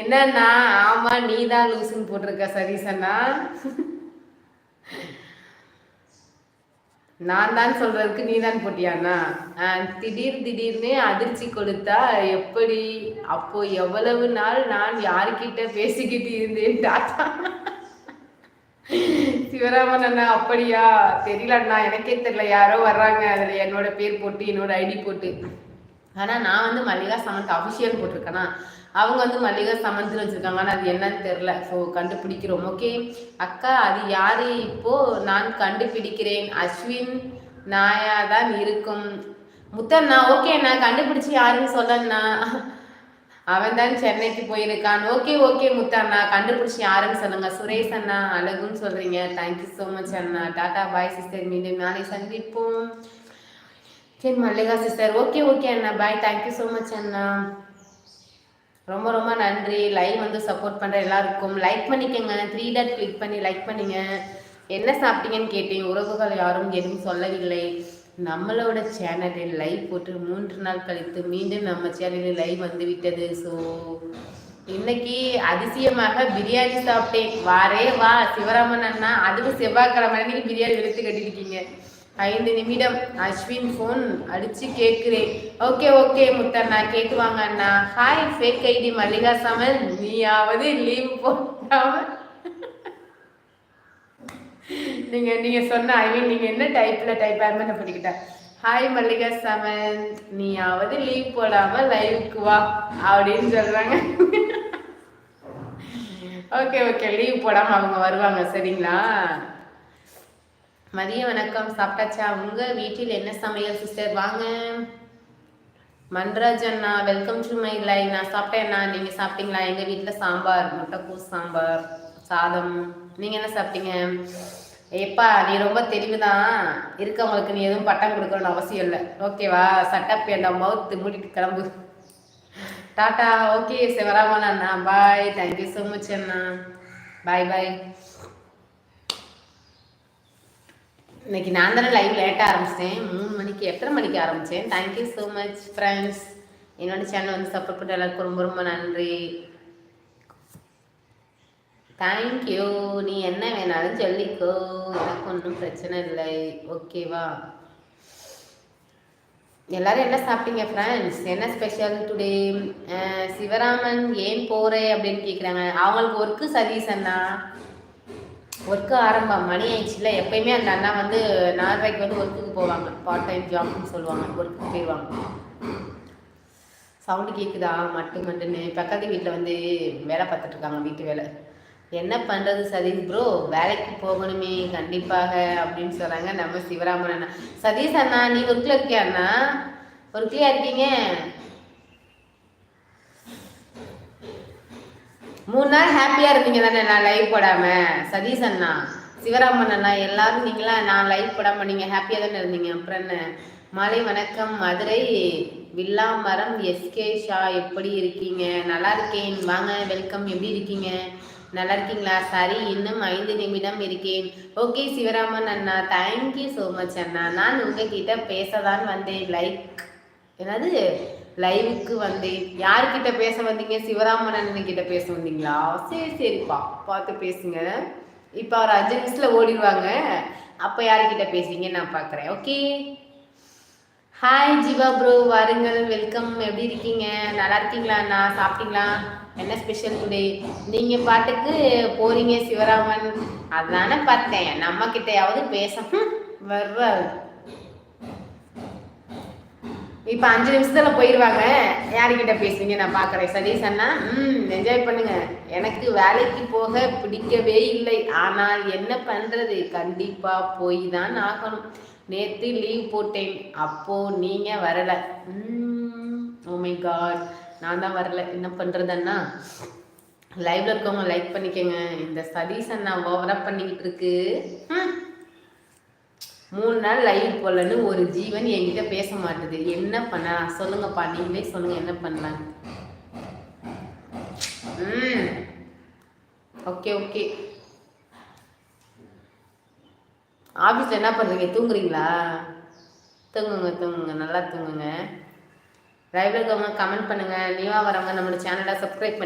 என்னன்னா ஆமா நீ தான் லூசுன்னு போட்டிருக்க சதீசண்ணா. நான் தான் சொல்றதுக்கு நீ தான் போட்டியாண்ணா. திடீர்னு அதிர்ச்சி கொடுத்தா எப்படி? அப்போ எவ்வளவு நாள் நான் யாருக்கிட்ட பேசிக்கிட்டு இருந்தேன் டாட்டா. சிவராமன் அண்ணா அப்படியா? தெரியல அண்ணா, எனக்கே தெரியல. யாரோ வர்றாங்க, அதுல என்னோட பேர் போட்டு என்னோட ஐடி போட்டு. ஆனால் நான் வந்து மல்லிகா சமந்த் அஃபிஷியல் போட்டிருக்கேன்னா, அவங்க வந்து மல்லிகா சமந்த்னு வச்சுருக்காங்க. ஆனால் அது என்னன்னு தெரில. ஸோ கண்டுபிடிக்கிறோம். ஓகே அக்கா, அது யார்? இப்போது நான் கண்டுபிடிக்கிறேன். அஸ்வின் நாயா தான் இருக்கும். முத்தண்ணா ஓகே நான் கண்டுபிடிச்சி யாருன்னு சொல்லண்ணா. அவன் தான் சென்னைக்கு போயிருக்கான். ஓகே ஓகே முத்தண்ணா, கண்டுபிடிச்சி யாருன்னு சொல்லுங்க. சுரேஷ் அண்ணா அழகுன்னு சொல்றீங்க. தேங்க்யூ ஸோ மச் அண்ணா. டாடா பாய் சிஸ்டர், மீண்டும் நாளை சந்திப்போம். சரி மல்லிகா சிஸ்டர் ஓகே ஓகே அண்ணா, பாய். தேங்க்யூ ஸோ மச் அண்ணா, ரொம்ப ரொம்ப நன்றி. லைவ் வந்து சப்போர்ட் பண்ணுற எல்லாருக்கும் லைக் பண்ணிக்கோங்க. 3 டாட் கிளிக் பண்ணி லைக் பண்ணிங்க. என்ன சாப்பிட்டீங்கன்னு கேட்டேன். உறவுகள் யாரும் எதுவும் சொல்லவில்லை. நம்மளோட சேனலில் லைவ் போட்டு 3 நாள் கழித்து மீண்டும் நம்ம சேனலில் லைவ் வந்து விட்டது. ஸோ இன்னைக்கு அதிசயமாக பிரியாணி சாப்பிட்டேன். வாரே வா சிவராமன் அண்ணா, அதுவும் செவ்வாய்க்கிழமை அன்னைக்கு பிரியாணி வெளுத்து கட்டிருக்கீங்க. 5 நிமிடம் அஸ்வின் ஃபோன் அடிச்சு கேட்குறேன். ஓகே ஓகே முத்தண்ணா, கேட்டு வாங்க அண்ணா. ஹாய் ஃபேக் ஐடி மல்லிகா சமன், நீயாவது லீவ் போடாம நீங்க சொன்ன ஐ மீன் நீங்க என்ன டைப் ஆகுமே நான் பண்ணிக்கிட்டேன். ஹாய் மல்லிகா சமன், நீயாவது லீவ் போடாம லைவுக்கு வா அப்படின்னு சொல்றாங்க. ஓகே ஓகே, லீவ் போடாம அவங்க வருவாங்க சரிங்களா. மதிய வணக்கம், சாப்பிட்டாச்சா? உங்க வீட்டில் என்ன சமையல் சிஸ்டர்? வாங்க. மன்ராஜ் அண்ணா வெல்கம் டு மை லைவ். நான் சாப்பிட்டேன்னா, நீங்க சாப்பிட்டீங்களா? எங்க வீட்டுல சாம்பார், முட்டைக்கூஸ் சாம்பார், சாதம். நீங்க என்ன சாப்பிட்டீங்க? ஏப்பா நீ ரொம்ப தெளிவுதான் இருக்கவங்களுக்கு, நீ எதுவும் பட்டம் கொடுக்கணும்னு அவசியம் இல்லை ஓகேவா. சட்டப் என்ன மவுத்து மூடிட்டு கிளம்பு. டாட்டா. ஓகே சிவராமன் அண்ணா, பாய். தேங்க்யூ ஸோ மச் அண்ணா, பாய் பாய். இன்னைக்கு நான் தானே லைவ் லேட்டாக ஆரம்பிச்சிட்டேன். 3 மணிக்கு, எத்தனை மணிக்கு ஆரம்பித்தேன். Thank you so much friends. என்னோட சேனல் வந்து சப்போர்ட் பண்ணுற எல்லாருக்கும் ரொம்ப ரொம்ப நன்றி. தேங்க்யூ. நீ என்ன வேணாலும் சொல்லிக்கோ, எனக்கு ஒன்றும் பிரச்சனை இல்லை ஓகேவா. எல்லாரும் என்ன சாப்பிட்டீங்க ஃப்ரெண்ட்ஸ்? என்ன ஸ்பெஷல் டுடே? சிவராமன் ஏன் போகிறே அப்படின்னு கேட்குறாங்க. அவங்களுக்கு ஒர்க்கு சதீஷ் அண்ணா, ஒர்க்கு ஆரம்பம் மணி ஆயிடுச்சுல. எப்பயுமே அந்த அண்ணா வந்து 4:30 வந்து ஒர்க்குக்கு போவாங்க. பார்ட் டைம் ஜாப்னு சொல்லுவாங்க, ஒர்க்குக்கு போயிடுவாங்க. சவுண்டு கேட்குதா மட்டுன்னு? பக்கத்து வீட்டில் வந்து வேலை பார்த்துட்ருக்காங்க, வீட்டு வேலை. என்ன பண்ணுறது சதீஷ் ப்ரோ, வேலைக்கு போகணுமே கண்டிப்பாக அப்படின்னு சொல்கிறாங்க நம்ம சிவராமன் அண்ணா. சதீஷ் அண்ணா நீ ஒர்க்கில் இருக்கியா அண்ணா? ஒர்க்லையா இருக்கீங்க? 3 நாள் ஹாப்பியாக இருந்தீங்க தானே நான் லைவ் போடாமல்? சதீஷ் அண்ணா, சிவராமன் அண்ணா, எல்லாரும் நீங்களா நான் லைவ் போடாமல் நீங்கள் ஹாப்பியாக தானே இருந்தீங்க. அப்புறம் என்ன? மாலை வணக்கம் மதுரை வில்லாமரம் எஸ்கே ஷா, எப்படி இருக்கீங்க? நல்லா இருக்கேன், வாங்க வெல்கம். எப்படி இருக்கீங்க? நல்லா இருக்கீங்களா? சரி, இன்னும் 5 நிமிடம் இருக்கேன். ஓகே சிவராமன் அண்ணா, தேங்க்யூ ஸோ மச் அண்ணா. நான் உங்ககிட்ட பேசதான் வந்தேன். என்னது லைவுக்கு வந்தேன். யார்கிட்ட பேச வந்தீங்க? சிவராமன் அண்ணன் கிட்ட பேச வந்தீங்களா? சரி சரிப்பா, பார்த்து பேசுங்க. இப்போ அவர் 5 நிமிஷத்தில் ஓடிடுவாங்க. அப்போ யார்கிட்ட பேசுவீங்க நான் பார்க்குறேன். ஓகே. ஹாய் ஜீவா ப்ரோ, வாருங்கள், வெல்கம். எப்படி இருக்கீங்க? நல்லா இருக்கீங்களா அண்ணா? சாப்பிட்டீங்களா? என்ன ஸ்பெஷல் டுடே? நீங்கள் பாட்டுக்கு போறீங்க சிவராமன், அதானே பார்த்தேன். நம்ம கிட்டையாவது பேச வர்றாரு. இப்போ 5 நிமிஷத்தில் போயிடுவாங்க. யாருக்கிட்ட பேசுவீங்க நான் பார்க்குறேன். சதீஷ் அண்ணா, என்ஜாய் பண்ணுங்க. எனக்கு வேலைக்கு போக பிடிக்கவே இல்லை, ஆனால் என்ன பண்ணுறது, கண்டிப்பாக போய் தான் ஆகணும். நேற்று லீவ் போட்டேன், அப்போது நீங்கள் வரலை. ஓ மை காட், நான் தான் வரலை. என்ன பண்ணுறதுன்னா, லைவ்ல இருக்கவங்க லைக் பண்ணிக்கோங்க. இந்த சதீஷ் அண்ணா ஓவராக பண்ணிக்கிட்டு இருக்கு. 3 நாள் லைவ் போலன்னு ஒரு ஜீவன் என்கிட்ட பேச மாட்டுது. என்ன பண்ண சொல்லுங்கப்பா, நீங்களே சொல்லுங்க என்ன பண்ணலாம். Okay okay. ஆஃபீஸில் என்ன பண்ணுறீங்க? தூங்குறீங்களா? தூங்குங்க, நல்லா தூங்குங்க. லைவ்ல இருக்கவங்க கமெண்ட் பண்ணுங்க. நியூவாக வரவங்க நம்மளோட சேனலை சப்ஸ்கிரைப் பண்ணி